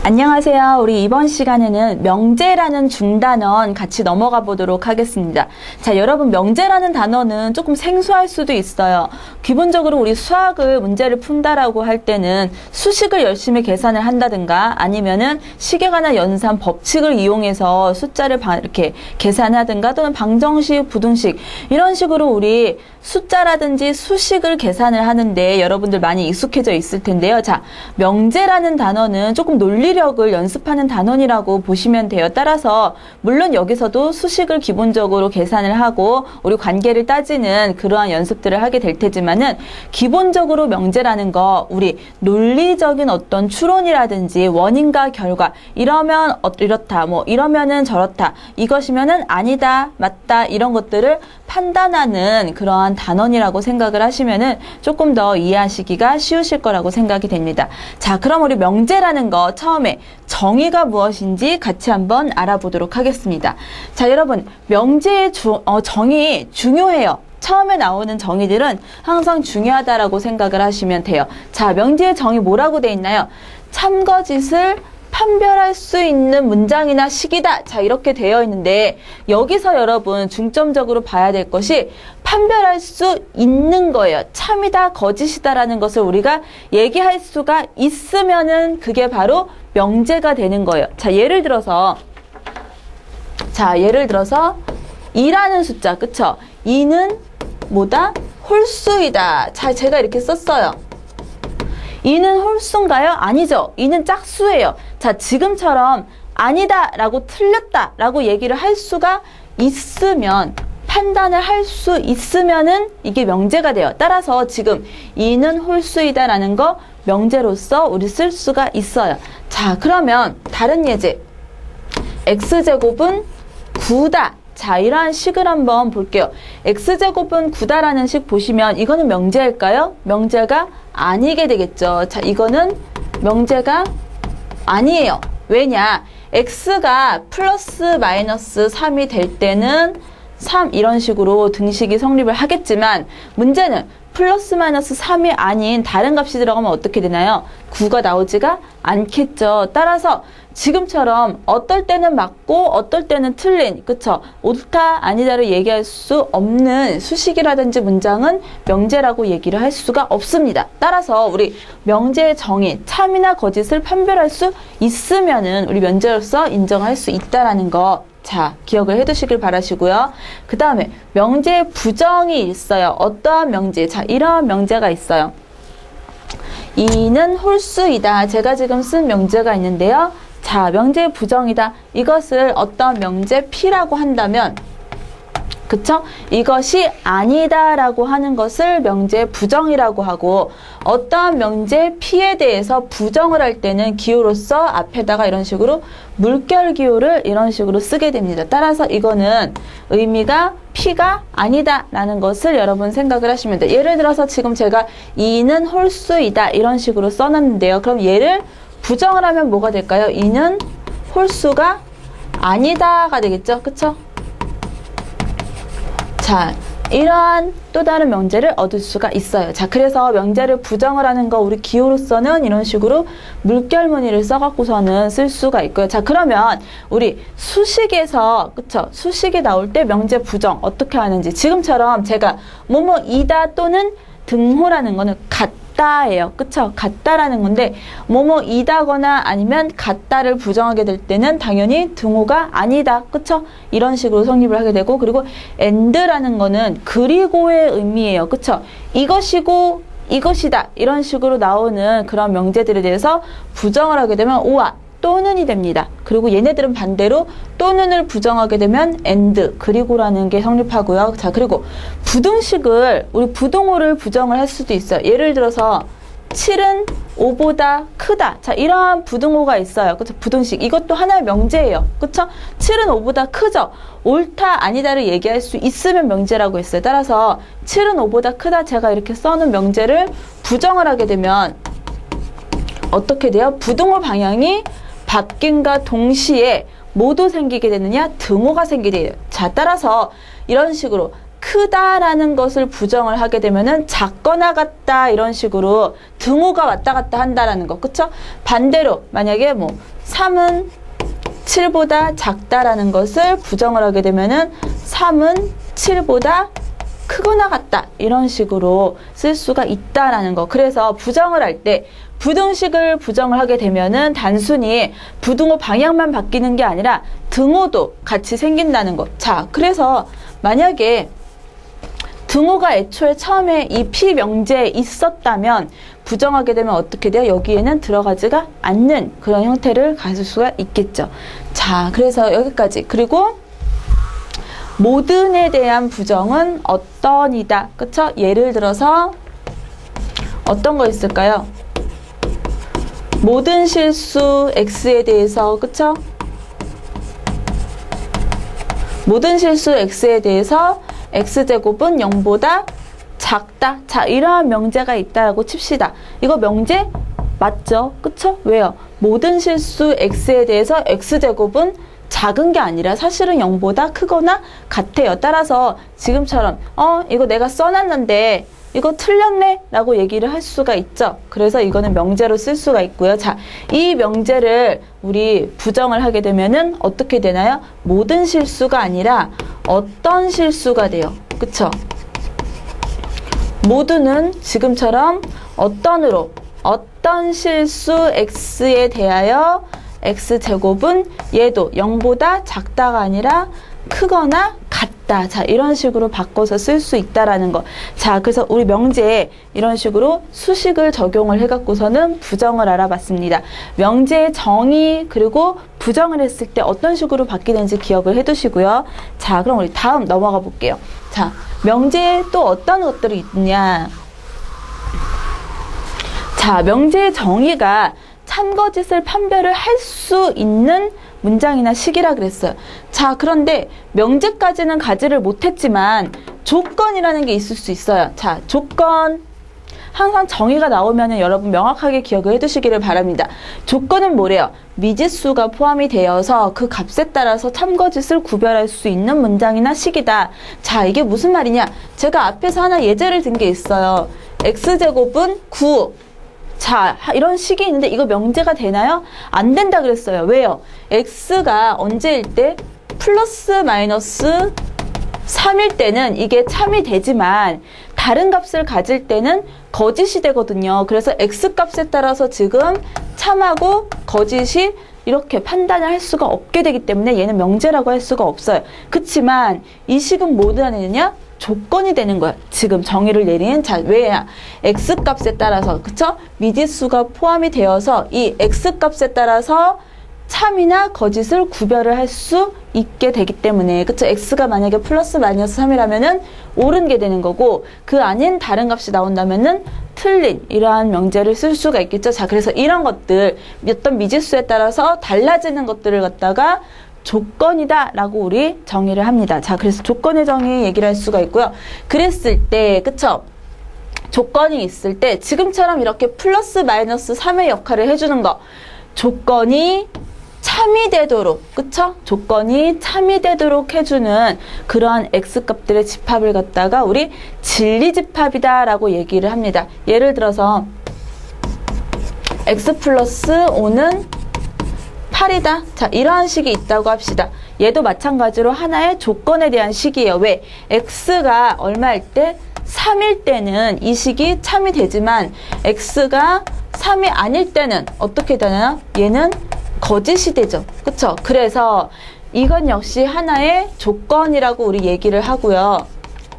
안녕하세요. 우리 이번 시간에는 명제라는 중단원 같이 넘어가 보도록 하겠습니다. 자, 여러분 명제라는 단어는 조금 생소할 수도 있어요. 기본적으로 우리 수학을 문제를 푼다라고 할 때는 수식을 열심히 계산을 한다든가 아니면은 시계관나 연산 법칙을 이용해서 숫자를 이렇게 계산하든가 또는 방정식, 부등식 이런 식으로 우리 숫자라든지 수식을 계산을 하는데 여러분들 많이 익숙해져 있을 텐데요. 자, 명제라는 단어는 조금 논리력을 연습하는 단원이라고 보시면 돼요. 따라서 물론 여기서도 수식을 기본적으로 계산을 하고 우리 관계를 따지는 그러한 연습들을 하게 될 테지만은 기본적으로 명제라는 거 우리 논리적인 어떤 추론이라든지 원인과 결과 이러면 이렇다 뭐 이러면은 저렇다 이것이면은 아니다 맞다 이런 것들을 판단하는 그러한 단원이라고 생각을 하시면은 조금 더 이해하시기가 쉬우실 거라고 생각이 됩니다. 자, 그럼 우리 명제라는 거 처음에 정의가 무엇인지 같이 한번 알아보도록 하겠습니다. 자, 여러분 명제의 정의 중요해요. 처음에 나오는 정의들은 항상 중요하다라고 생각을 하시면 돼요. 자, 명제의 정의 뭐라고 돼 있나요? 참거짓을 판별할 수 있는 문장이나 식이다. 자, 이렇게 되어 있는데 여기서 여러분 중점적으로 봐야 될 것이 판별할 수 있는 거예요. 참이다, 거짓이다라는 것을 우리가 얘기할 수가 있으면은 그게 바로 명제가 되는 거예요. 자, 예를 들어서 2라는 숫자, 그쵸? 2는 뭐다? 홀수이다. 자, 제가 이렇게 썼어요. 2는 홀수인가요? 아니죠. 2는 짝수예요. 자, 지금처럼 아니다 라고 틀렸다 라고 얘기를 할 수가 있으면 판단을 할 수 있으면은 이게 명제가 돼요. 따라서 지금 2는 홀수이다 라는 거 명제로서 우리 쓸 수가 있어요. 자, 그러면 다른 예제 x제곱은 9다. 자, 이러한 식을 한번 볼게요. x제곱은 9다라는 식 보시면 이거는 명제일까요? 명제가 아니게 되겠죠. 자, 이거는 명제가 아니에요. 왜냐? x가 플러스 마이너스 3이 될 때는 3 이런 식으로 등식이 성립을 하겠지만 문제는 플러스 마이너스 3이 아닌 다른 값이 들어가면 어떻게 되나요? 9가 나오지가 않겠죠. 따라서 지금처럼 어떨 때는 맞고 어떨 때는 틀린, 그쵸? 옳다 아니다를 얘기할 수 없는 수식이라든지 문장은 명제라고 얘기를 할 수가 없습니다. 따라서 우리 명제의 정의, 참이나 거짓을 판별할 수 있으면은 우리 명제로서 인정할 수 있다라는 거. 자, 기억을 해두시길 바라시고요. 그 다음에 명제의 부정이 있어요. 어떠한 명제? 자, 이러한 명제가 있어요. 2는 홀수이다. 제가 지금 쓴 명제가 있는데요. 자, 명제의 부정이다. 이것을 어떤 명제 P라고 한다면 그쵸? 이것이 아니다라고 하는 것을 명제의 부정이라고 하고 어떠한 명제 P에 대해서 부정을 할 때는 기호로서 앞에다가 이런 식으로 물결 기호를 이런 식으로 쓰게 됩니다. 따라서 이거는 의미가 P가 아니다라는 것을 여러분 생각을 하시면 돼요. 예를 들어서 지금 제가 2는 홀수이다 이런 식으로 써놨는데요. 그럼 얘를 부정을 하면 뭐가 될까요? 2는 홀수가 아니다가 되겠죠? 그쵸? 자, 이러한 또 다른 명제를 얻을 수가 있어요. 자, 그래서 명제를 부정을 하는 거 우리 기호로서는 이런 식으로 물결 무늬를 써갖고서는 쓸 수가 있고요. 자, 그러면 우리 수식에서 그쵸? 수식이 나올 때 명제 부정 어떻게 하는지 지금처럼 제가 뭐뭐이다 또는 등호라는 거는 같다예요. 그쵸? 같다라는 건데 뭐뭐이다거나 아니면 같다를 부정하게 될 때는 당연히 등호가 아니다. 그쵸? 이런 식으로 성립을 하게 되고 그리고 and라는 거는 그리고의 의미예요. 그쵸? 이것이고 이것이다. 이런 식으로 나오는 그런 명제들에 대해서 부정을 하게 되면 오와 또는이 됩니다. 그리고 얘네들은 반대로 또는을 부정하게 되면 and 그리고라는 게 성립하고요. 자, 그리고 부등식을 우리 부등호를 부정을 할 수도 있어요. 예를 들어서 7은 5보다 크다. 자, 이러한 부등호가 있어요. 그쵸? 부등식. 이것도 하나의 명제예요. 그쵸? 7은 5보다 크죠? 옳다, 아니다를 얘기할 수 있으면 명제라고 했어요. 따라서 7은 5보다 크다. 제가 이렇게 써놓은 명제를 부정을 하게 되면 어떻게 돼요? 부등호 방향이 바뀜과 동시에 모두 생기게 되느냐? 등호가 생기게 돼요. 자, 따라서 이런 식으로 크다라는 것을 부정을 하게 되면은 작거나 같다 이런 식으로 등호가 왔다 갔다 한다라는 거. 그쵸? 반대로 만약에 뭐 3은 7보다 작다라는 것을 부정을 하게 되면은 3은 7보다 크거나 같다 이런 식으로 쓸 수가 있다라는 거. 그래서 부정을 할 때 부등식을 부정을 하게 되면은 단순히 부등호 방향만 바뀌는 게 아니라 등호도 같이 생긴다는 거. 자, 그래서 만약에 등호가 애초에 처음에 이 P명제에 있었다면 부정하게 되면 어떻게 돼요? 여기에는 들어가지가 않는 그런 형태를 가질 수가 있겠죠. 자, 그래서 여기까지. 그리고 모든에 대한 부정은 어떤이다. 그쵸? 예를 들어서 어떤 거 있을까요? 모든 실수 x에 대해서, 그쵸? 모든 실수 x에 대해서 x제곱은 0보다 작다. 자, 이러한 명제가 있다라고 칩시다. 이거 명제 맞죠? 그쵸? 왜요? 모든 실수 x에 대해서 x제곱은 작은 게 아니라 사실은 0보다 크거나 같아요. 따라서 지금처럼 이거 내가 써놨는데 이거 틀렸네 라고 얘기를 할 수가 있죠. 그래서 이거는 명제로 쓸 수가 있고요. 자, 이 명제를 우리 부정을 하게 되면은 어떻게 되나요? 모든 실수가 아니라 어떤 실수가 돼요. 그쵸? 모두는 지금처럼 어떤으로 어떤 실수 x에 대하여 x제곱은 얘도 0보다 작다가 아니라 크거나 같다. 자, 이런 식으로 바꿔서 쓸 수 있다라는 거. 자, 그래서 우리 명제에 이런 식으로 수식을 적용을 해갖고서는 부정을 알아봤습니다. 명제의 정의 그리고 부정을 했을 때 어떤 식으로 바뀌는지 기억을 해두시고요. 자, 그럼 우리 다음 넘어가 볼게요. 자, 명제에 또 어떤 것들이 있냐. 자, 명제의 정의가 참거짓을 판별을 할 수 있는 문장이나 식이라 그랬어요. 자, 그런데 명제까지는 가지를 못했지만 조건이라는 게 있을 수 있어요. 자, 조건. 항상 정의가 나오면은 여러분 명확하게 기억을 해두시기를 바랍니다. 조건은 뭐래요? 미지수가 포함이 되어서 그 값에 따라서 참거짓을 구별할 수 있는 문장이나 식이다. 자, 이게 무슨 말이냐? 제가 앞에서 하나 예제를 든 게 있어요. x제곱은 9. 자, 이런 식이 있는데 이거 명제가 되나요? 안 된다 그랬어요. 왜요? x가 언제일 때? 플러스 마이너스 3일 때는 이게 참이 되지만 다른 값을 가질 때는 거짓이 되거든요. 그래서 x값에 따라서 지금 참하고 거짓이 이렇게 판단을 할 수가 없게 되기 때문에 얘는 명제라고 할 수가 없어요. 그치만 이 식은 뭐가 되느냐? 조건이 되는 거야. 지금 정의를 내린. 자, 왜야? x값에 따라서, 그쵸? 미지수가 포함이 되어서 이 x값에 따라서 참이나 거짓을 구별을 할 수 있게 되기 때문에, 그쵸? x가 만약에 플러스 마이너스 3이라면은 옳은 게 되는 거고, 그 아닌 다른 값이 나온다면은 틀린 이러한 명제를 쓸 수가 있겠죠. 자, 그래서 이런 것들, 어떤 미지수에 따라서 달라지는 것들을 갖다가 조건이다 라고 우리 정의를 합니다. 자, 그래서 조건의 정의 얘기를 할 수가 있고요. 그랬을 때, 그쵸? 조건이 있을 때 지금처럼 이렇게 플러스 마이너스 3의 역할을 해주는 거. 조건이 참이 되도록, 그쵸? 조건이 참이 되도록 해주는 그러한 x값들의 집합을 갖다가 우리 진리집합이다 라고 얘기를 합니다. 예를 들어서 x 플러스 5는 8이다. 자, 이러한 식이 있다고 합시다. 얘도 마찬가지로 하나의 조건에 대한 식이에요. 왜? x가 얼마일 때? 3일 때는 이 식이 참이 되지만 x가 3이 아닐 때는 어떻게 되나요? 얘는 거짓이 되죠. 그쵸? 그래서 이건 역시 하나의 조건이라고 우리 얘기를 하고요.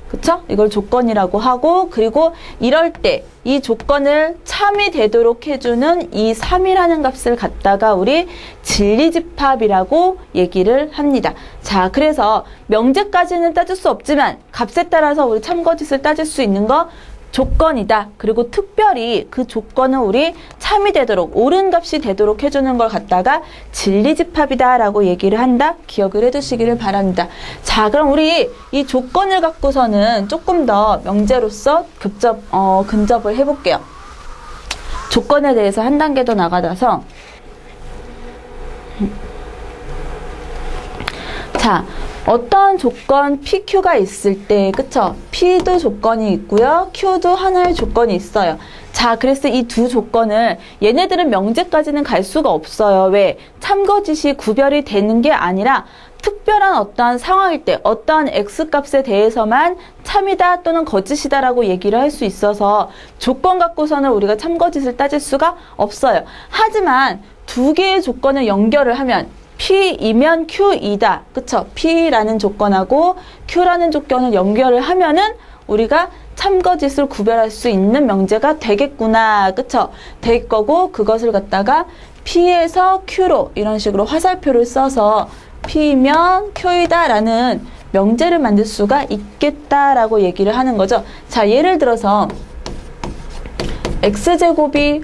그쵸? 이걸 조건이라고 하고, 그리고 이럴 때 이 조건을 참이 되도록 해주는 이 3이라는 값을 갖다가 우리 진리집합이라고 얘기를 합니다. 자, 그래서 명제까지는 따질 수 없지만 값에 따라서 우리 참거짓을 따질 수 있는 거 조건이다. 그리고 특별히 그 조건은 우리 참이 되도록, 옳은 값이 되도록 해주는 걸 갖다가 진리집합이다 라고 얘기를 한다. 기억을 해두시기를 바랍니다. 자, 그럼 우리 이 조건을 갖고서는 조금 더 명제로서 근접을 해볼게요. 조건에 대해서 한 단계 더 나가서 자, 어떤 조건 PQ가 있을 때, 그쵸? P도 조건이 있고요. Q도 하나의 조건이 있어요. 자, 그래서 이 두 조건을 얘네들은 명제까지는 갈 수가 없어요. 왜? 참거짓이 구별이 되는 게 아니라 특별한 어떠한 상황일 때 어떠한 X값에 대해서만 참이다 또는 거짓이다 라고 얘기를 할 수 있어서 조건 갖고서는 우리가 참거짓을 따질 수가 없어요. 하지만 두 개의 조건을 연결을 하면 P이면 Q이다. 그쵸? P라는 조건하고 Q라는 조건을 연결을 하면은 우리가 참거짓을 구별할 수 있는 명제가 되겠구나. 그쵸? 될 거고 그것을 갖다가 P에서 Q로 이런 식으로 화살표를 써서 P면 Q이다 라는 명제를 만들 수가 있겠다라고 얘기를 하는 거죠. 자, 예를 들어서 X제곱이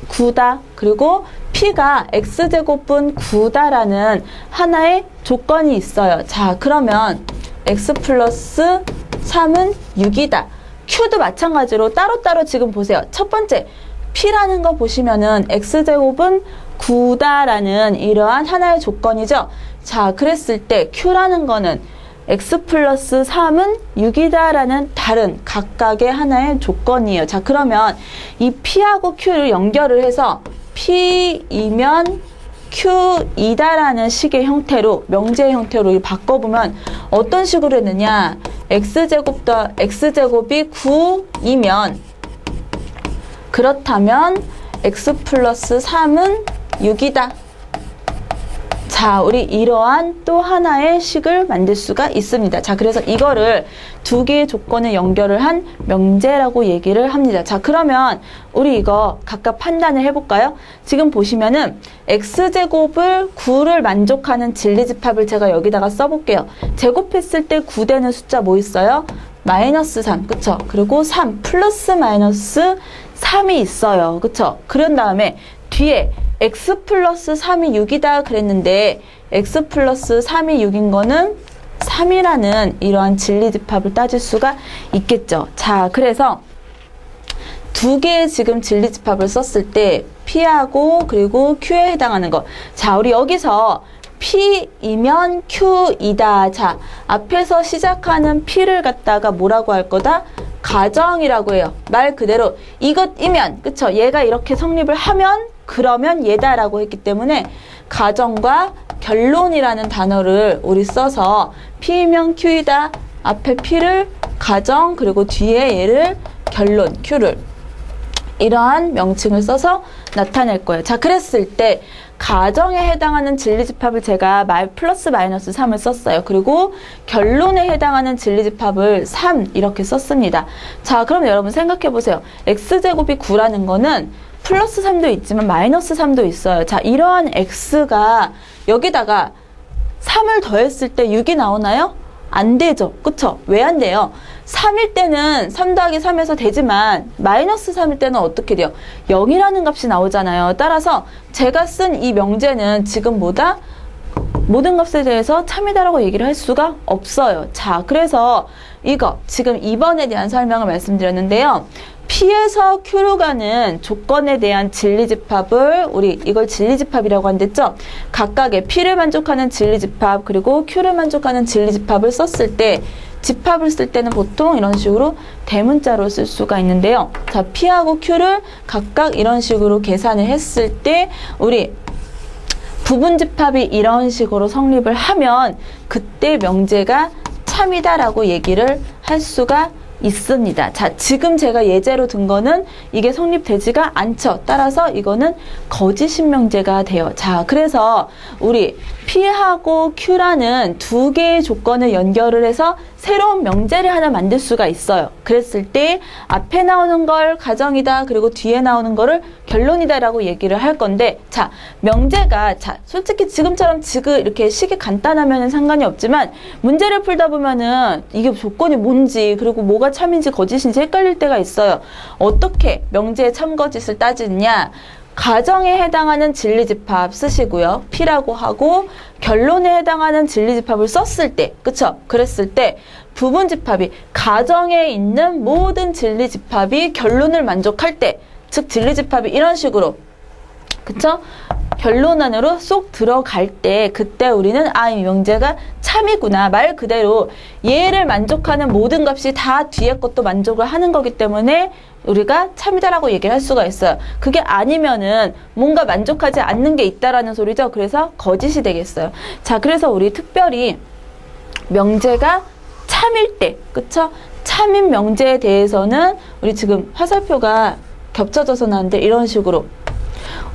9다. 그리고 P가 X제곱분 9다라는 하나의 조건이 있어요. 자, 그러면 X 플러스 3은 6이다. Q도 마찬가지로 따로따로 지금 보세요. 첫 번째, P라는 거 보시면은 X제곱은 9다라는 이러한 하나의 조건이죠. 자, 그랬을 때 Q라는 거는 X 플러스 3은 6이다라는 다른 각각의 하나의 조건이에요. 자, 그러면 이 P하고 Q를 연결을 해서 P이면 Q이다라는 식의 형태로, 명제의 형태로 바꿔보면 어떤 식으로 했느냐. X제곱이 9이면 그렇다면 X 플러스 3은 6이다. 자, 우리 이러한 또 하나의 식을 만들 수가 있습니다. 자, 그래서 이거를 두 개의 조건을 연결을 한 명제라고 얘기를 합니다. 자, 그러면 우리 이거 각각 판단을 해볼까요? 지금 보시면은 X제곱을 9를 만족하는 진리집합을 제가 여기다가 써볼게요. 제곱했을 때 9 되는 숫자 뭐 있어요? 마이너스 3, 그쵸? 그리고 3 플러스 마이너스 3이 있어요. 그쵸? 그런 다음에 뒤에 X 플러스 3이 6이다 그랬는데 X 플러스 3이 6인 거는 3이라는 이러한 진리집합을 따질 수가 있겠죠. 자, 그래서 두 개의 지금 진리집합을 썼을 때 P하고 그리고 Q에 해당하는 거. 자, 우리 여기서 P이면 Q이다. 자, 앞에서 시작하는 P를 갖다가 뭐라고 할 거다? 가정이라고 해요. 말 그대로 이것이면, 그쵸? 얘가 이렇게 성립을 하면 그러면 얘다라고 했기 때문에 가정과 결론이라는 단어를 우리 써서 P이면 Q이다. 앞에 P를 가정, 그리고 뒤에 얘를 결론, Q를 이러한 명칭을 써서 나타낼 거예요. 자, 그랬을 때 가정에 해당하는 진리집합을 제가 플러스 마이너스 3을 썼어요. 그리고 결론에 해당하는 진리집합을 3 이렇게 썼습니다. 자, 그럼 여러분 생각해 보세요. X제곱이 9라는 거는 플러스 3도 있지만 마이너스 3도 있어요. 자, 이러한 X가 여기다가 3을 더했을 때 6이 나오나요? 안 되죠. 그쵸? 왜 안 돼요? 3일 때는 3 더하기 3에서 되지만 마이너스 3일 때는 어떻게 돼요? 0이라는 값이 나오잖아요. 따라서 제가 쓴 이 명제는 지금 뭐다? 모든 값에 대해서 참이다라고 얘기를 할 수가 없어요. 자, 그래서 이거 지금 2번에 대한 설명을 말씀드렸는데요. P에서 Q로 가는 조건에 대한 진리집합을 우리 이걸 진리집합이라고 한댔죠. 각각의 P를 만족하는 진리집합 그리고 Q를 만족하는 진리집합을 썼을 때 집합을 쓸 때는 보통 이런 식으로 대문자로 쓸 수가 있는데요. 자, P하고 Q를 각각 이런 식으로 계산을 했을 때 우리 부분집합이 이런 식으로 성립을 하면 그때 명제가 참이다라고 얘기를 할 수가 있습니다. 자, 지금 제가 예제로 든 거는 이게 성립되지가 않죠. 따라서 이거는 거짓인 명제가 돼요. 자, 그래서 우리 P하고 Q라는 두 개의 조건을 연결을 해서 새로운 명제를 하나 만들 수가 있어요. 그랬을 때 앞에 나오는 걸 가정이다, 그리고 뒤에 나오는 거를 결론이다 라고 얘기를 할 건데, 자, 명제가, 자, 솔직히 지금처럼 이렇게 식이 간단하면 상관이 없지만 문제를 풀다 보면은 이게 조건이 뭔지 그리고 뭐가 참인지 거짓인지 헷갈릴 때가 있어요. 어떻게 명제의 참거짓을 따지느냐? 가정에 해당하는 진리집합 쓰시고요. P라고 하고 결론에 해당하는 진리집합을 썼을 때, 그쵸? 그랬을 때 부분집합이 가정에 있는 모든 진리집합이 결론을 만족할 때, 즉 진리집합이 이런 식으로, 그쵸? 결론 안으로 쏙 들어갈 때 그때 우리는 이 명제가 참이구나. 말 그대로 얘를 만족하는 모든 값이 다 뒤에 것도 만족을 하는 거기 때문에 우리가 참이다라고 얘기를 할 수가 있어요. 그게 아니면은 뭔가 만족하지 않는 게 있다라는 소리죠. 그래서 거짓이 되겠어요. 자, 그래서 우리 특별히 명제가 참일 때, 그쵸? 참인 명제에 대해서는 우리 지금 화살표가 겹쳐져서 나왔는데 이런 식으로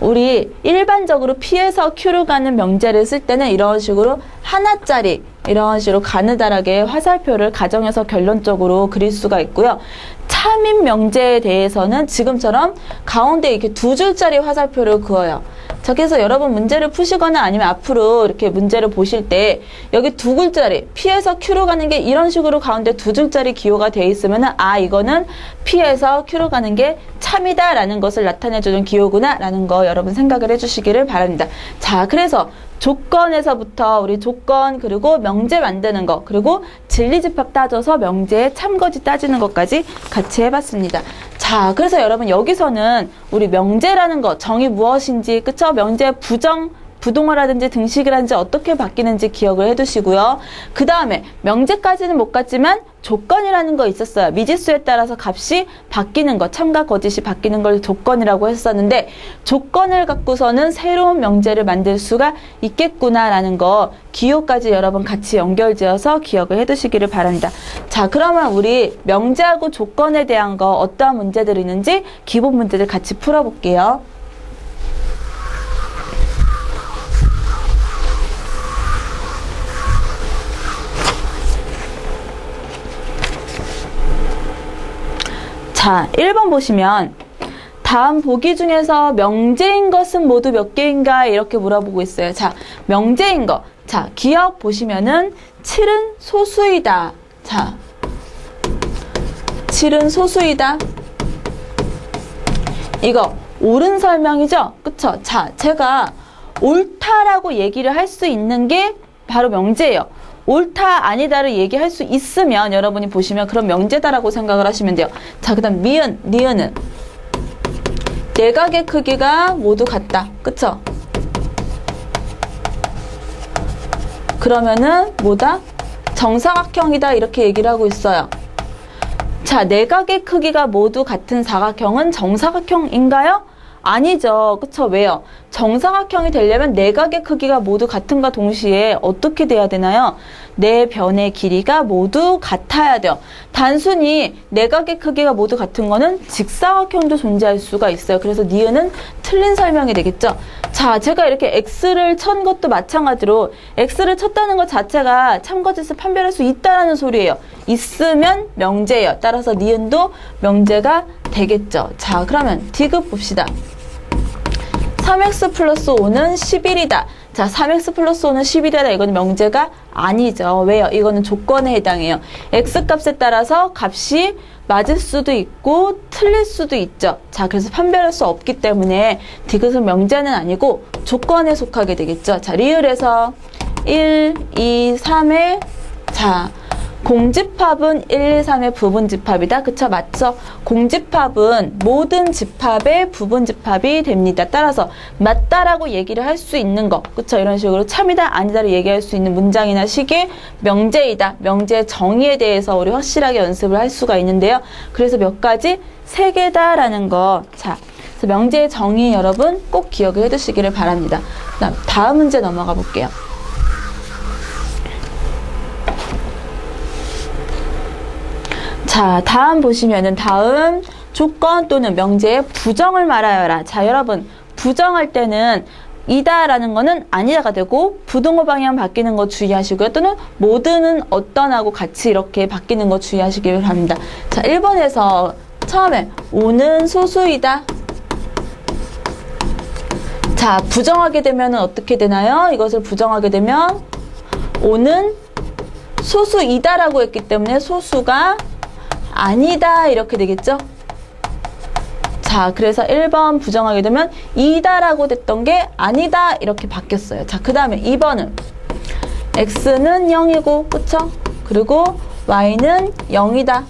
우리 일반적으로 P에서 Q로 가는 명제를 쓸 때는 이런 식으로 하나짜리 이런 식으로 가느다랗게 화살표를 가정해서 결론적으로 그릴 수가 있고요. 참인 명제에 대해서는 지금처럼 가운데 이렇게 두 줄짜리 화살표를 그어요. 자, 그래서 여러분 문제를 푸시거나 아니면 앞으로 이렇게 문제를 보실 때 여기 두 글자리 P에서 Q로 가는 게 이런 식으로 가운데 두 줄짜리 기호가 되어 있으면은 이거는 P에서 Q로 가는 게 참이다 라는 것을 나타내주는 기호구나 라는 거 여러분 생각을 해주시기를 바랍니다. 자, 그래서 조건에서부터 우리 조건 그리고 명제 만드는 거 그리고 진리집합 따져서 명제의 참거짓 따지는 것까지 같이 해봤습니다. 자, 그래서 여러분 여기서는 우리 명제라는 거 정의 무엇인지 그쵸? 명제 부동어라든지 등식이라든지 어떻게 바뀌는지 기억을 해두시고요. 그 다음에 명제까지는 못 갔지만 조건이라는 거 있었어요. 미지수에 따라서 값이 바뀌는 거, 참과 거짓이 바뀌는 걸 조건이라고 했었는데 조건을 갖고서는 새로운 명제를 만들 수가 있겠구나라는 거 기호까지 여러분 같이 연결지어서 기억을 해두시기를 바랍니다. 자, 그러면 우리 명제하고 조건에 대한 거 어떠한 문제들이 있는지 기본 문제들 같이 풀어볼게요. 자, 1번 보시면 다음 보기 중에서 명제인 것은 모두 몇 개인가 이렇게 물어보고 있어요. 자, 명제인 거. 자, 기억 보시면은 7은 소수이다. 자, 7은 소수이다. 이거 옳은 설명이죠? 그쵸? 자, 제가 옳다라고 얘기를 할 수 있는 게 바로 명제예요. 옳다 아니다를 얘기할 수 있으면 여러분이 보시면 그런 명제다라고 생각을 하시면 돼요. 자, 그 다음 니은은 내각의 크기가 모두 같다. 그쵸? 그러면은 뭐다? 정사각형이다 이렇게 얘기를 하고 있어요. 자, 내각의 크기가 모두 같은 사각형은 정사각형인가요? 아니죠. 그쵸? 왜요? 정사각형이 되려면 내각의 크기가 모두 같은가 동시에 어떻게 돼야 되나요? 네 변의 길이가 모두 같아야 돼요. 단순히 내각의 크기가 모두 같은 거는 직사각형도 존재할 수가 있어요. 그래서 니은은 틀린 설명이 되겠죠. 자, 제가 이렇게 X를 천 것도 마찬가지로 X를 쳤다는 것 자체가 참거짓을 판별할 수 있다는 소리예요. 있으면 명제예요. 따라서 니은도 명제가 되겠죠. 자, 그러면 D급 봅시다. 3x 플러스 5는 11이다. 자, 3x 플러스 5는 11이다. 이거는 명제가 아니죠. 왜요? 이거는 조건에 해당해요. x값에 따라서 값이 맞을 수도 있고 틀릴 수도 있죠. 자, 그래서 판별할 수 없기 때문에 디귿은 명제는 아니고 조건에 속하게 되겠죠. 자, 리을에서 1, 2, 3의 자, 공집합은 1, 2, 3의 부분집합이다. 그쵸? 맞죠? 공집합은 모든 집합의 부분집합이 됩니다. 따라서 맞다라고 얘기를 할 수 있는 거. 그쵸? 이런 식으로 참이다, 아니다를 얘기할 수 있는 문장이나 식이 명제이다. 명제의 정의에 대해서 우리 확실하게 연습을 할 수가 있는데요. 그래서 몇 가지? 3개다라는 거. 자, 그래서 명제의 정의 여러분 꼭 기억을 해두시기를 바랍니다. 다음 문제 넘어가 볼게요. 자, 다음 보시면은 다음 조건 또는 명제의 부정을 말하여라. 자, 여러분 부정할 때는 이다라는 거는 아니다가 되고 부동어 방향 바뀌는 거 주의하시고요. 또는 모두는 어떤하고 같이 이렇게 바뀌는 거 주의하시길 바랍니다. 자, 1번에서 처음에 오는 소수이다. 자, 부정하게 되면 어떻게 되나요? 이것을 부정하게 되면 오는 소수이다라고 했기 때문에 소수가 아니다 이렇게 되겠죠? 자, 그래서 1번 부정하게 되면 이다라고 됐던 게 아니다 이렇게 바뀌었어요. 자, 그 다음에 2번은 x는 0이고 그쵸? 그리고 y는 0이다.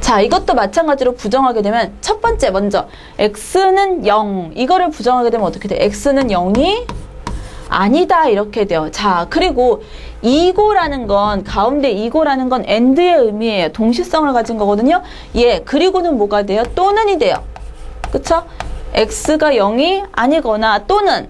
자, 이것도 마찬가지로 부정하게 되면 첫 번째 먼저 x는 0 이거를 부정하게 되면 어떻게 돼? x는 0이 아니다 이렇게 돼요. 자, 그리고 이고라는 건 가운데 이고라는 건 and의 의미예요. 동시성을 가진 거거든요. 예, 그리고는 뭐가 돼요? 또는이 돼요. 그쵸? x가 0이 아니거나 또는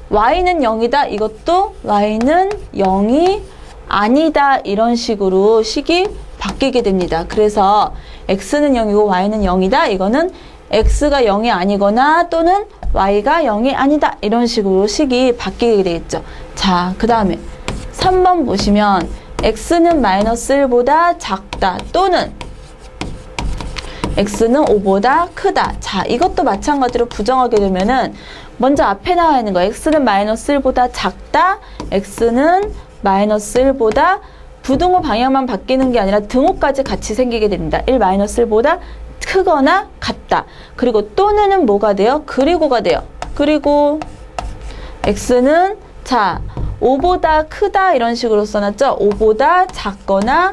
y는 0이다. 이것도 y는 0이 아니다. 이런 식으로 식이 바뀌게 됩니다. 그래서 x는 0이고 y는 0이다. 이거는 x가 0이 아니거나 또는 y가 0이 아니다. 이런 식으로 식이 바뀌게 되겠죠. 자, 그 다음에 3번 보시면 x는 -1보다 작다 또는 x는 5보다 크다. 자, 이것도 마찬가지로 부정하게 되면은 먼저 앞에 나와 있는 거 x는 -1보다 작다, x는 -1보다 부등호 방향만 바뀌는 게 아니라 등호까지 같이 생기게 됩니다. 1 -1보다 크거나 같다. 그리고 또는은 뭐가 돼요? 그리고가 돼요. 그리고 x는 자 5보다 크다 이런 식으로 써놨죠. 5보다 작거나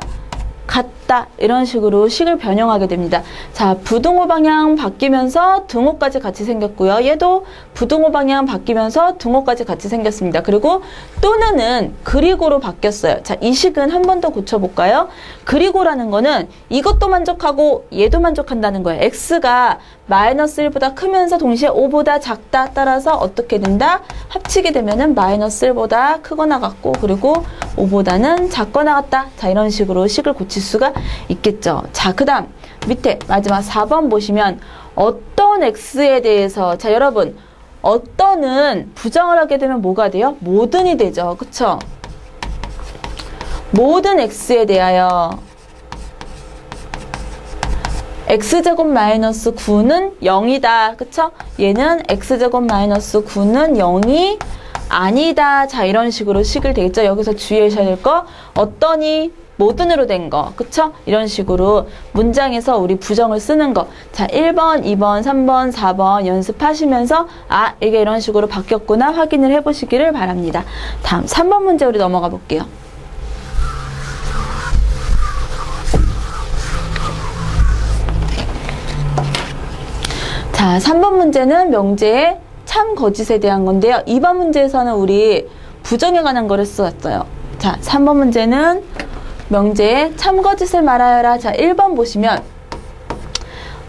같다 이런 식으로 식을 변형하게 됩니다. 자, 부등호 방향 바뀌면서 등호까지 같이 생겼고요. 얘도 부등호 방향 바뀌면서 등호까지 같이 생겼습니다. 그리고 또는은 그리고로 바뀌었어요. 자, 이 식은 한 번 더 고쳐볼까요? 그리고라는 거는 이것도 만족하고 얘도 만족한다는 거예요. x가 -1보다 크면서 동시에 5보다 작다. 따라서 어떻게 된다? 합치게 되면은 -1보다 크거나 같고 그리고 5보다는 작거나 같다. 자, 이런 식으로 식을 고칠 수가 있겠죠. 자, 그 다음 밑에 마지막 4번 보시면 어떤 x에 대해서 자, 여러분 어떤은 부정을 하게 되면 뭐가 돼요? 모든이 되죠. 그쵸? 모든 x에 대하여 x제곱 마이너스 9는 0이다. 그쵸? 얘는 x제곱 마이너스 9는 0이 아니다. 자, 이런 식으로 식을 되겠죠. 여기서 주의하셔야 될 거 어떠니 모든으로 된 거. 그쵸? 이런 식으로 문장에서 우리 부정을 쓰는 거. 자, 1번, 2번, 3번, 4번 연습하시면서 아, 이게 이런 식으로 바뀌었구나 확인을 해보시기를 바랍니다. 다음 3번 문제 우리 넘어가 볼게요. 자, 3번 문제는 명제의 참 거짓에 대한 건데요. 2번 문제에서는 우리 부정에 관한 거를 써왔어요. 자, 3번 문제는 명제의 참 거짓을 말하여라. 자, 1번 보시면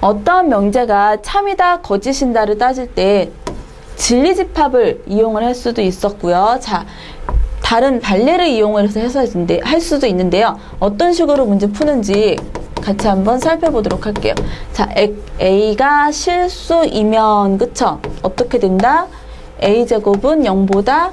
어떤 명제가 참이다 거짓인다를 따질 때 진리집합을 이용을 할 수도 있었고요. 자, 다른 발레를 이용을 해서 할 수도 있는데요. 어떤 식으로 문제 푸는지 같이 한번 살펴보도록 할게요. 자, a가 실수이면 그쵸? 어떻게 된다? a제곱은 0보다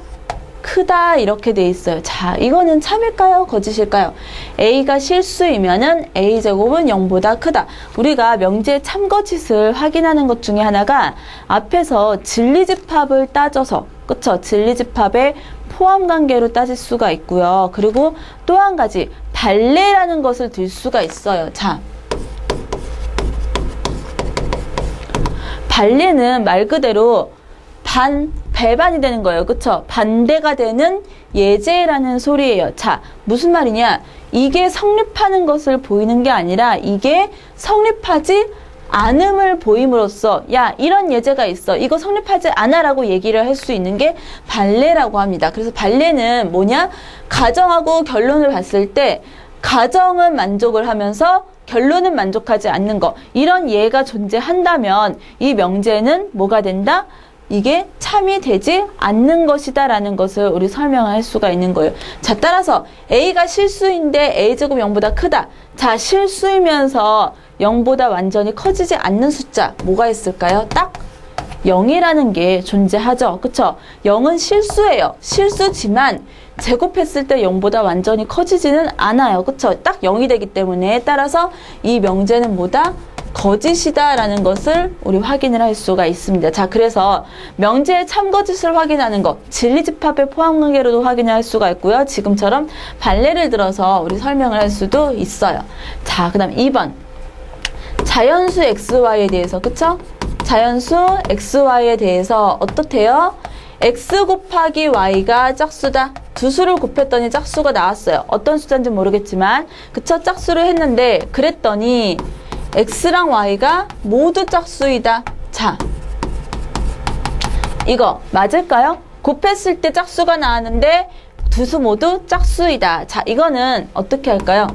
크다 이렇게 돼 있어요. 자, 이거는 참일까요? 거짓일까요? a가 실수이면은 a제곱은 0보다 크다. 우리가 명제의 참거짓을 확인하는 것 중에 하나가 앞에서 진리집합을 따져서 그쵸? 진리집합의 포함관계로 따질 수가 있고요. 그리고 또 한 가지 발레라는 것을 들 수가 있어요. 자, 발레는 말 그대로 배반이 되는 거예요. 그쵸? 반대가 되는 예제라는 소리예요. 자, 무슨 말이냐? 이게 성립하는 것을 보이는 게 아니라 이게 성립하지 않음을 보임으로써 야, 이런 예제가 있어. 이거 성립하지 않아 라고 얘기를 할 수 있는 게 발레라고 합니다. 그래서 발레는 뭐냐? 가정하고 결론을 봤을 때 가정은 만족을 하면서 결론은 만족하지 않는 거. 이런 예가 존재한다면 이 명제는 뭐가 된다? 이게 참이 되지 않는 것이다 라는 것을 우리 설명할 수가 있는 거예요. 자, 따라서 a가 실수인데 a제곱 0보다 크다. 자, 실수이면서 0보다 완전히 커지지 않는 숫자 뭐가 있을까요? 딱 0이라는 게 존재하죠. 그쵸? 0은 실수예요. 실수지만 제곱했을 때 0보다 완전히 커지지는 않아요. 그쵸? 딱 0이 되기 때문에 따라서 이 명제는 뭐다? 거짓이다 라는 것을 우리 확인을 할 수가 있습니다. 자, 그래서 명제의 참거짓을 확인하는 것, 진리집합의 포함관계로도 확인을 할 수가 있고요. 지금처럼 발레를 들어서 우리 설명을 할 수도 있어요. 자, 그 다음 2번 자연수 xy에 대해서 그쵸? 자연수 xy에 대해서 어떻대요? x 곱하기 y가 짝수다. 두 수를 곱했더니 짝수가 나왔어요. 어떤 숫자인지 모르겠지만 그쵸? 짝수를 했는데 그랬더니 x랑 y가 모두 짝수이다. 자, 이거 맞을까요? 곱했을 때 짝수가 나왔는데 두 수 모두 짝수이다. 자, 이거는 어떻게 할까요?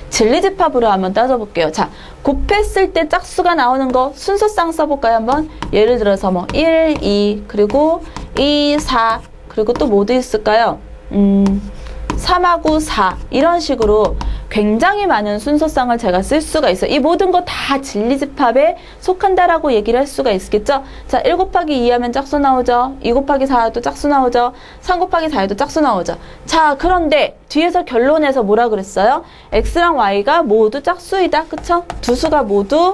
진리집합으로 한번 따져볼게요. 자, 곱했을 때 짝수가 나오는 거 순서상 써볼까요? 한번 예를 들어서 뭐 1, 2, 그리고 2, 4, 그리고 또 뭐도 있을까요? 3하고 4 이런 식으로 굉장히 많은 순서상을 제가 쓸 수가 있어요. 이 모든 거 다 진리집합에 속한다라고 얘기를 할 수가 있겠죠. 자, 1 곱하기 2 하면 짝수 나오죠. 2 곱하기 4 해도 짝수 나오죠. 3 곱하기 4 해도 짝수 나오죠. 자, 그런데 뒤에서 결론에서 뭐라 그랬어요? x랑 y가 모두 짝수이다. 그쵸? 두 수가 모두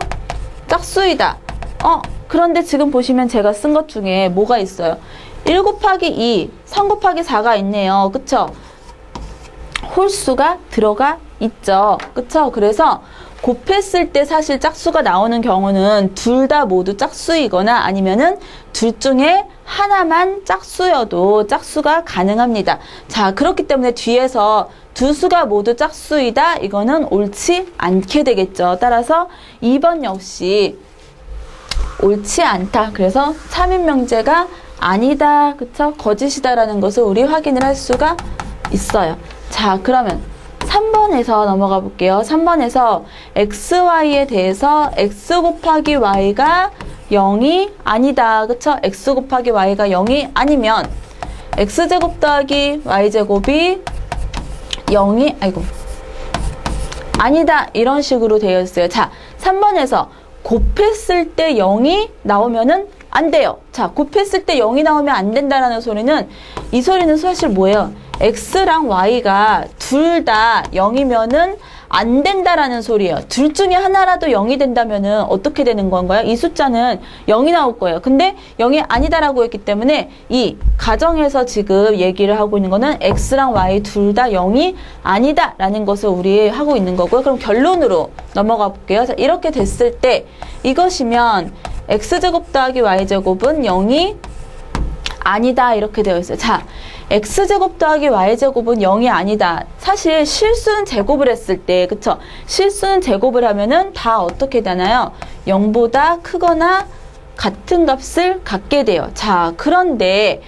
짝수이다. 그런데 지금 보시면 제가 쓴 것 중에 뭐가 있어요? 1 곱하기 2, 3 곱하기 4가 있네요. 그쵸? 홀수가 들어가 있죠. 그쵸? 그래서 곱했을 때 사실 짝수가 나오는 경우는 둘 다 모두 짝수이거나 아니면은 둘 중에 하나만 짝수여도 짝수가 가능합니다. 자, 그렇기 때문에 뒤에서 두 수가 모두 짝수이다. 이거는 옳지 않게 되겠죠. 따라서 2번 역시 옳지 않다. 그래서 참인명제가 아니다. 그쵸? 거짓이다라는 것을 우리 확인을 할 수가 있어요. 자, 그러면 3번에서 넘어가 볼게요. 3번에서 xy에 대해서 x 곱하기 y가 0이 아니다. 그쵸? x 곱하기 y가 0이 아니면 x제곱 더하기 y제곱이 0이 아니다. 이런 식으로 되어 있어요. 자, 3번에서 곱했을 때 0이 나오면은 안 돼요. 자, 곱했을 때 0이 나오면 안 된다라는 소리는 이 소리는 사실 뭐예요? x랑 y가 둘 다 0이면은 안 된다라는 소리예요. 둘 중에 하나라도 0이 된다면은 어떻게 되는 건가요? 이 숫자는 0이 나올 거예요. 근데 0이 아니다라고 했기 때문에 이 가정에서 지금 얘기를 하고 있는 거는 x랑 y 둘 다 0이 아니다라는 것을 우리 하고 있는 거고요. 그럼 결론으로 넘어가 볼게요. 자, 이렇게 됐을 때 이것이면 x제곱 더하기 y제곱은 0이 아니다 이렇게 되어 있어요. 자, x제곱 더하기 y제곱은 0이 아니다. 사실 실수는 제곱을 했을 때, 그쵸? 실수는 제곱을 하면은 다 어떻게 되나요? 0보다 크거나 같은 값을 갖게 돼요. 자, 그런데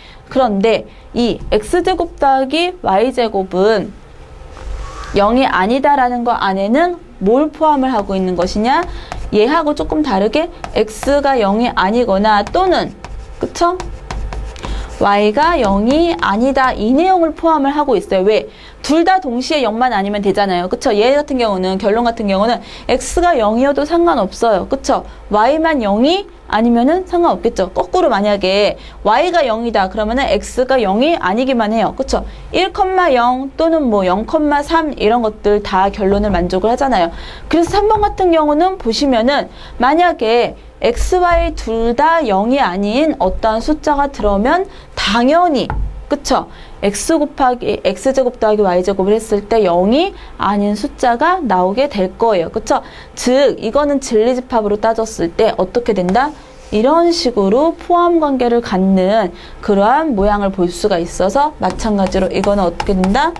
이 x제곱 더하기 y제곱은 0이 아니다라는 거 안에는 뭘 포함을 하고 있는 것이냐? 얘하고 조금 다르게 x가 0이 아니거나 또는, 그쵸? y가 0이 아니다 이 내용을 포함을 하고 있어요. 왜? 둘 다 동시에 0만 아니면 되잖아요. 그쵸? 얘 같은 경우는 결론 같은 경우는 x가 0이어도 상관없어요. 그쵸? y만 0이 아니면은 상관없겠죠. 거꾸로 만약에 y가 0이다 그러면은 x가 0이 아니기만 해요. 그쵸? 1,0 또는 뭐 0,3 이런 것들 다 결론을 만족을 하잖아요. 그래서 3번 같은 경우는 보시면은 만약에 x, y 둘 다 0이 아닌 어떠한 숫자가 들어오면 당연히 그쵸? x제곱 더하기 y제곱을 했을 때 0이 아닌 숫자가 나오게 될 거예요. 그쵸? 즉 이거는 진리집합으로 따졌을 때 어떻게 된다? 이런 식으로 포함 관계를 갖는 그러한 모양을 볼 수가 있어서 마찬가지로 이거는 어떻게 된다?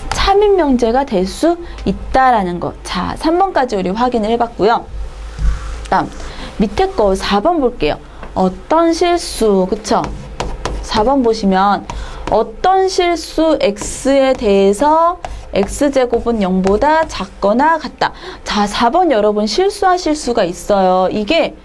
참인명제가 될 수 있다라는 거. 자, 3번까지 우리 확인을 해봤고요. 다음 밑에 거 4번 볼게요. 어떤 실수, 그쵸? 4번 보시면 어떤 실수 x에 대해서 x제곱은 0보다 작거나 같다. 자, 4번 여러분 실수하실 수가 있어요. 이게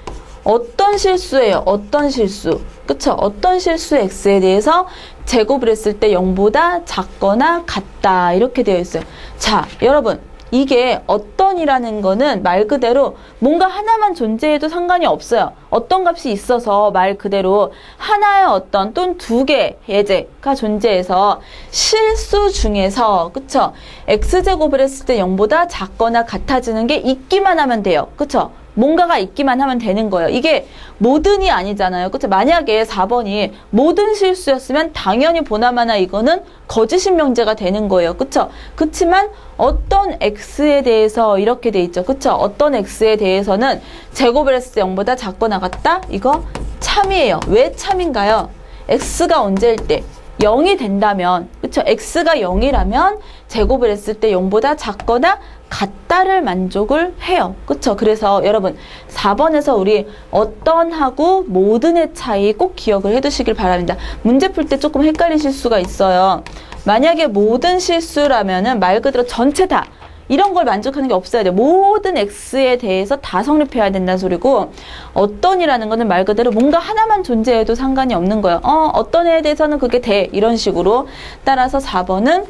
어떤 실수예요? 어떤 실수? 그쵸? 어떤 실수 x에 대해서 제곱을 했을 때 0보다 작거나 같다. 이렇게 되어 있어요. 자, 여러분 이게 어떤이라는 거는 말 그대로 뭔가 하나만 존재해도 상관이 없어요. 어떤 값이 있어서 말 그대로 하나의 어떤 또는 두 개의 예제가 존재해서 실수 중에서 그쵸? x제곱을 했을 때 0보다 작거나 같아지는 게 있기만 하면 돼요. 그쵸? 뭔가가 있기만 하면 되는 거예요. 이게 모든이 아니잖아요. 그쵸? 만약에 4번이 모든 실수였으면 당연히 보나마나 이거는 거짓인 명제가 되는 거예요. 그쵸? 그치만 어떤 x에 대해서 이렇게 돼 있죠. 그쵸? 어떤 x에 대해서는 제곱을 했을 때 0보다 작거나 같다? 이거 참이에요. 왜 참인가요? x가 언제일 때? 0이 된다면, 그쵸? x가 0이라면 제곱을 했을 때 0보다 작거나 같다를 만족을 해요. 그쵸? 그래서 여러분 4번에서 우리 어떤 하고 모든의 차이 꼭 기억을 해두시길 바랍니다. 문제 풀 때 조금 헷갈리실 수가 있어요. 만약에 모든 실수라면은 말 그대로 전체 다 이런 걸 만족하는 게 없어야 돼요. 모든 x에 대해서 다 성립해야 된다는 소리고, 어떤이라는 거는 말 그대로 뭔가 하나만 존재해도 상관이 없는 거예요. 어떤 애에 대해서는 그게 돼. 이런 식으로. 따라서 4번은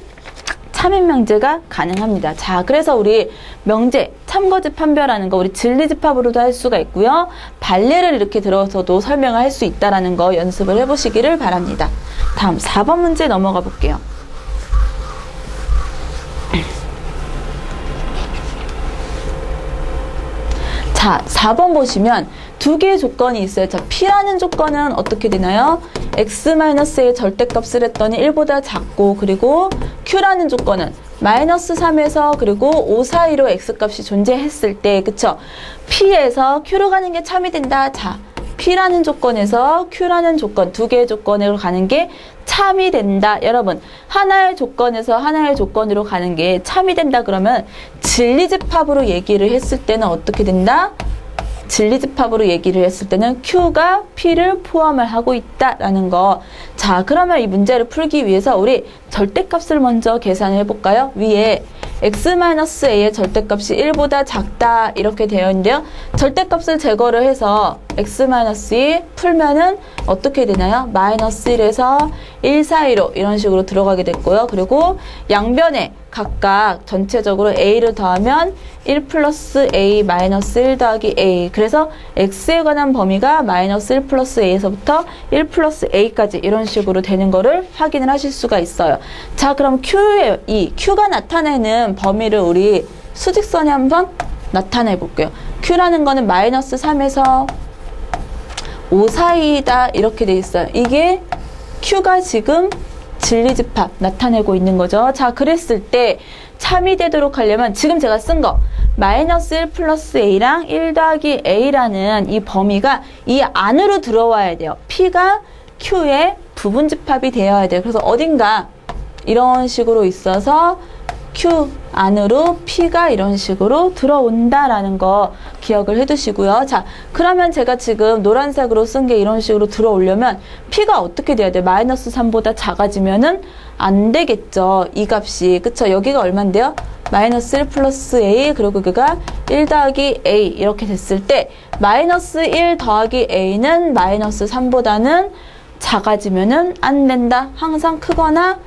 참인명제가 가능합니다. 자, 그래서 우리 명제, 참거집 판별하는 거 우리 진리집합으로도 할 수가 있고요. 발례를 이렇게 들어서도 설명을 할 수 있다라는 거 연습을 해보시기를 바랍니다. 다음 4번 문제 넘어가 볼게요. 자, 4번 보시면 두 개의 조건이 있어요. 자, P라는 조건은 어떻게 되나요? x-a의 절대값을 했더니 1보다 작고, 그리고 Q라는 조건은 마이너스 3에서 그리고 5 사이로 x값이 존재했을 때, 그쵸? P에서 Q로 가는 게 참이 된다. 자, P라는 조건에서 Q라는 조건, 두 개의 조건으로 가는 게 참이 된다. 여러분, 하나의 조건에서 하나의 조건으로 가는 게 참이 된다 그러면 진리집합으로 얘기를 했을 때는 어떻게 된다? 진리집합으로 얘기를 했을 때는 Q가 P를 포함을 하고 있다라는 거. 자, 그러면 이 문제를 풀기 위해서 우리 절대값을 먼저 계산을 해볼까요? 위에 x-a의 절대값이 1보다 작다 이렇게 되어 있는데요. 절대값을 제거를 해서 x-2 풀면은 어떻게 되나요? 마이너스 1에서 1 사이로 이런 식으로 들어가게 됐고요. 그리고 양변에 각각 전체적으로 a를 더하면 1 플러스 a 마이너스 1 더하기 a. 그래서 x에 관한 범위가 마이너스 1 플러스 a에서부터 1 플러스 a까지 이런 식으로 되는 거를 확인을 하실 수가 있어요. 자, 그럼 Q의 이 Q가 나타내는 범위를 우리 수직선에 한번 나타내 볼게요. Q라는 거는 마이너스 3에서 5 사이다 이렇게 돼 있어요. 이게 Q가 지금 진리집합 나타내고 있는 거죠. 자, 그랬을 때 참이 되도록 하려면 지금 제가 쓴 거 마이너스 1 플러스 a랑 1 더하기 a라는 이 범위가 이 안으로 들어와야 돼요. P가 Q의 부분집합이 되어야 돼요. 그래서 어딘가 이런 식으로 있어서 Q 안으로 P가 이런 식으로 들어온다라는 거 기억을 해두시고요. 자, 그러면 제가 지금 노란색으로 쓴 게 이런 식으로 들어오려면 P가 어떻게 돼야 돼요? 마이너스 3보다 작아지면은 안 되겠죠. 이 값이. 그쵸? 여기가 얼만데요? 마이너스 1 플러스 a 그리고 그가 1 더하기 a 이렇게 됐을 때 마이너스 1 더하기 a는 마이너스 3보다는 작아지면은 안 된다. 항상 크거나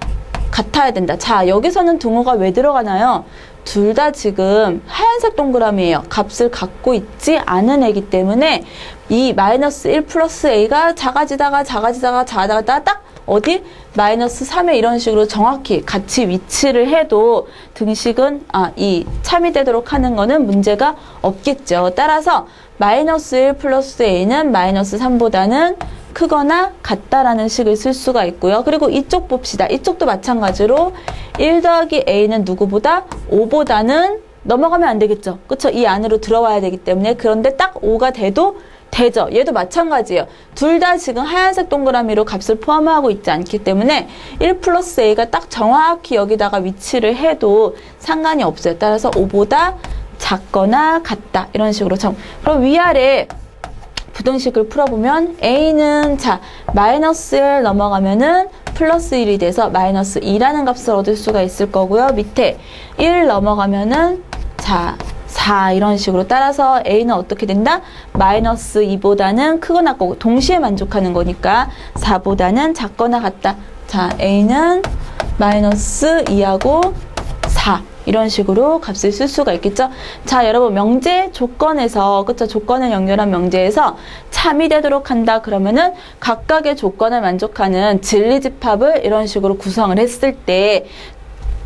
같아야 된다. 자, 여기서는 등호가 왜 들어가나요? 둘 다 지금 하얀색 동그라미예요. 값을 갖고 있지 않은 애기 때문에 이 마이너스 1 플러스 a가 작아지다가 딱 어디? 마이너스 3에 이런 식으로 정확히 같이 위치를 해도 등식은 이 참이 되도록 하는 거는 문제가 없겠죠. 따라서 마이너스 1 플러스 a는 마이너스 3보다는 크거나 같다라는 식을 쓸 수가 있고요. 그리고 이쪽 봅시다. 이쪽도 마찬가지로 1 더하기 a는 누구보다 5보다는 넘어가면 안 되겠죠. 그쵸? 이 안으로 들어와야 되기 때문에. 그런데 딱 5가 돼도 되죠. 얘도 마찬가지예요. 둘 다 지금 하얀색 동그라미로 값을 포함하고 있지 않기 때문에 1 플러스 a가 딱 정확히 여기다가 위치를 해도 상관이 없어요. 따라서 5보다 작거나 같다. 이런 식으로 그럼 위아래 부등식을 풀어보면 a는 자 마이너스 1 넘어가면은 플러스 1이 돼서 마이너스 2라는 값을 얻을 수가 있을 거고요. 밑에 1 넘어가면은 자 4 이런 식으로. 따라서 a는 어떻게 된다? 마이너스 2보다는 크거나 같고 동시에 만족하는 거니까 4보다는 작거나 같다. 자 a는 마이너스 2하고 4 이런 식으로 값을 쓸 수가 있겠죠. 자, 여러분 명제 조건에서 그쵸? 조건을 연결한 명제에서 참이 되도록 한다 그러면은 각각의 조건을 만족하는 진리집합을 이런 식으로 구성을 했을 때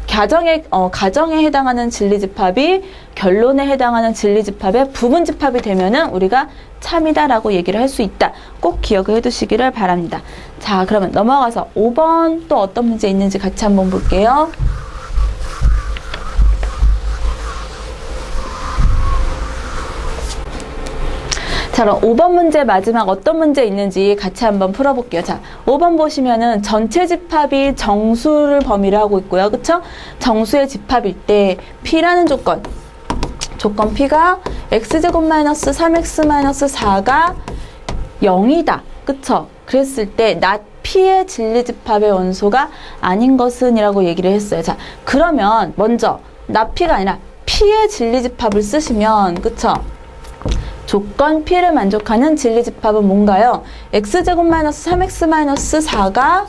가정에 해당하는 진리집합이 결론에 해당하는 진리집합의 부분집합이 되면은 우리가 참이다라고 얘기를 할 수 있다. 꼭 기억을 해두시기를 바랍니다. 자, 그러면 넘어가서 5번 또 어떤 문제 있는지 같이 한번 볼게요. 자, 그럼 5번 문제 마지막 어떤 문제 있는지 같이 한번 풀어볼게요. 자, 5번 보시면은 전체 집합이 정수를 범위를 하고 있고요. 그쵸? 정수의 집합일 때 P라는 조건 P가 x제곱 마이너스 3x 마이너스 4가 0이다. 그쵸? 그랬을 때 not P의 진리집합의 원소가 아닌 것은 이라고 얘기를 했어요. 자, 그러면 먼저 not P가 아니라 P의 진리집합을 쓰시면 그쵸? 조건 P를 만족하는 진리집합은 뭔가요? x제곱 마이너스 3x 마이너스 4가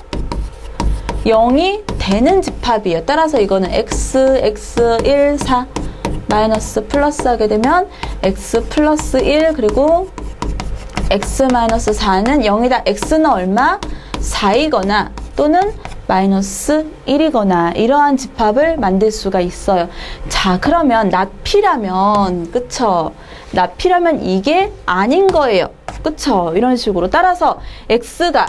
0이 되는 집합이에요. 따라서 이거는 x, 1, 4 마이너스 플러스 하게 되면 x 플러스 1 그리고 x 마이너스 4는 0이다. x는 얼마? 4이거나 또는 마이너스 1이거나 이러한 집합을 만들 수가 있어요. 자, 그러면 not P라면 그쵸? not P라면 이게 아닌 거예요. 그쵸? 이런 식으로 따라서 x가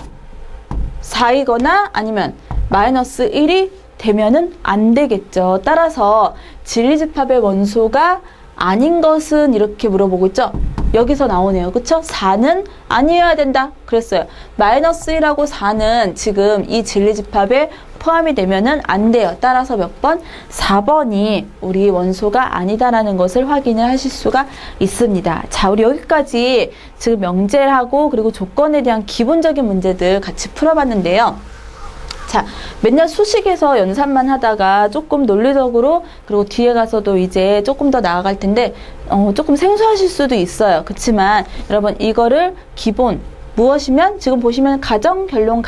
4이거나 아니면 마이너스 1이 되면은 안 되겠죠. 따라서 진리집합의 원소가 아닌 것은 이렇게 물어보고 있죠. 여기서 나오네요. 그쵸? 4는 아니어야 된다. 그랬어요. 마이너스 1하고 4는 지금 이 진리집합에 포함이 되면은 안 돼요. 따라서 몇 번? 4번이 우리 원소가 아니다라는 것을 확인을 하실 수가 있습니다. 자, 우리 여기까지 지금 명제하고 그리고 조건에 대한 기본적인 문제들 같이 풀어봤는데요. 자, 맨날 수식에서 연산만 하다가 조금 논리적으로 그리고 뒤에 가서도 이제 조금 더 나아갈 텐데 조금 생소하실 수도 있어요. 그렇지만 여러분 이거를 기본 무엇이면 지금 보시면 가정 결론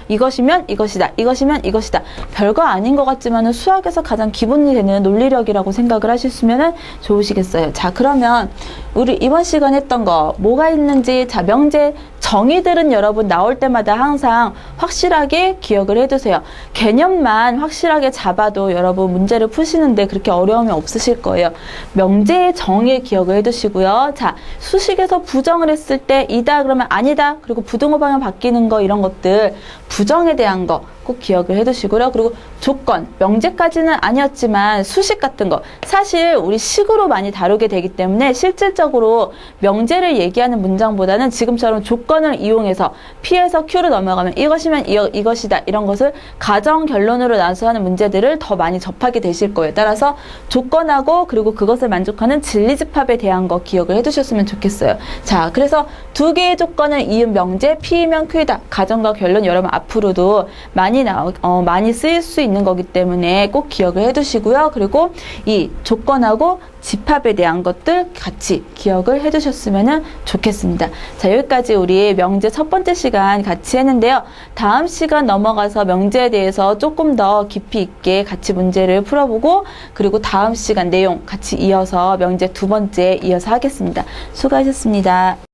이것이면 이것이다 이것이면 이것이다 별거 아닌 것 같지만은 수학에서 가장 기본이 되는 논리력이라고 생각을 하셨으면 좋으시겠어요. 자, 그러면 우리 이번 시간 했던 거 뭐가 있는지 자, 명제 정의들은 여러분 나올 때마다 항상 확실하게 기억을 해두세요. 개념만 확실하게 잡아도 여러분 문제를 푸시는데 그렇게 어려움이 없으실 거예요. 명제의 정의 기억을 해두시고요. 자, 수식에서 부정을 했을 때 이다 그러면 아니다 그리고 부등호 방향 바뀌는 거 이런 것들 부정에 대한 거 꼭 기억을 해두시고요. 그리고 조건, 명제까지는 아니었지만 수식 같은 거 사실 우리 식으로 많이 다루게 되기 때문에 실질적으로 명제를 얘기하는 문장보다는 지금처럼 조건을 이용해서 P에서 Q로 넘어가면 이것이면 이것이다 이런 것을 가정 결론으로 나눠서 하는 문제들을 더 많이 접하게 되실 거예요. 따라서 조건하고 그리고 그것을 만족하는 진리집합에 대한 거 기억을 해두셨으면 좋겠어요. 자, 그래서 두 개의 조건을 이은 명제 P이면 Q이다. 가정과 결론 여러분 앞으로도 많이 쓰일 수 있는 거기 때문에 꼭 기억을 해두시고요. 그리고 이 조건하고 집합에 대한 것들 같이 기억을 해두셨으면 좋겠습니다. 자, 여기까지 우리 명제 첫 번째 시간 같이 했는데요. 다음 시간 넘어가서 명제에 대해서 조금 더 깊이 있게 같이 문제를 풀어보고 그리고 다음 시간 내용 같이 이어서 명제 두 번째 이어서 하겠습니다. 수고하셨습니다.